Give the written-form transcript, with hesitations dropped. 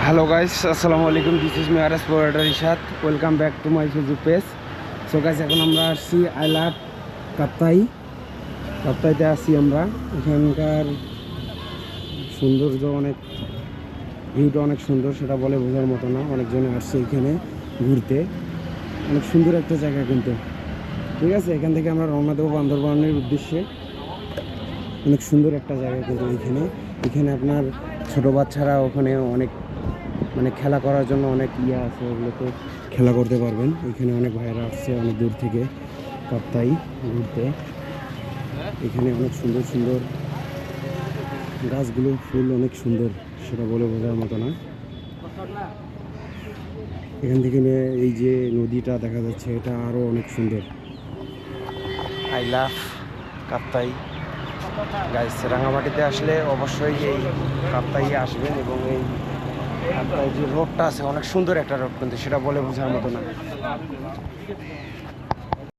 Hello guys, assalamu alaikum. This is me RS Provider Rishad. Welcome back to my Facebook page. So guys, এখন আমরা আসছি I love কাপ্তাইতে আসছি আমরা। এখানকার সৌন্দর্য অনেক, ভিউটা অনেক সুন্দর, সেটা বলে বোঝার মতো না। অনেকজনে আসছে এখানে ঘুরতে, অনেক সুন্দর একটা জায়গা কিন্তু। ঠিক আছে, এখান থেকে আমরা রওনা দেবো বান্দরবানের উদ্দেশ্যে। অনেক সুন্দর একটা জায়গা কিন্তু এখানে আপনার ছোটো বাচ্চারা ওখানে অনেক খেলা করার জন্য অনেক আছে, ওগুলোতে খেলা করতে পারবেন। এখানে অনেক ভাইয়েরা আসছে অনেক দূর থেকে কাপ্তাই ঘুরতে। এখানে অনেক সুন্দর সুন্দর গাছগুলো, ফুল অনেক সুন্দর, সেটা বলে বোঝার মতো না। এখান থেকে এই যে নদীটা দেখা যাচ্ছে, এটা আরও অনেক সুন্দর। I love Kaptai guys. রাঙামাটিতে আসলে অবশ্যই এই কাপ্তাই আসবেন, এবং এই কাপ্তাই যে রোডটা আছে অনেক সুন্দর একটা রোড, কিন্তু সেটা বলে বোঝার মতো না।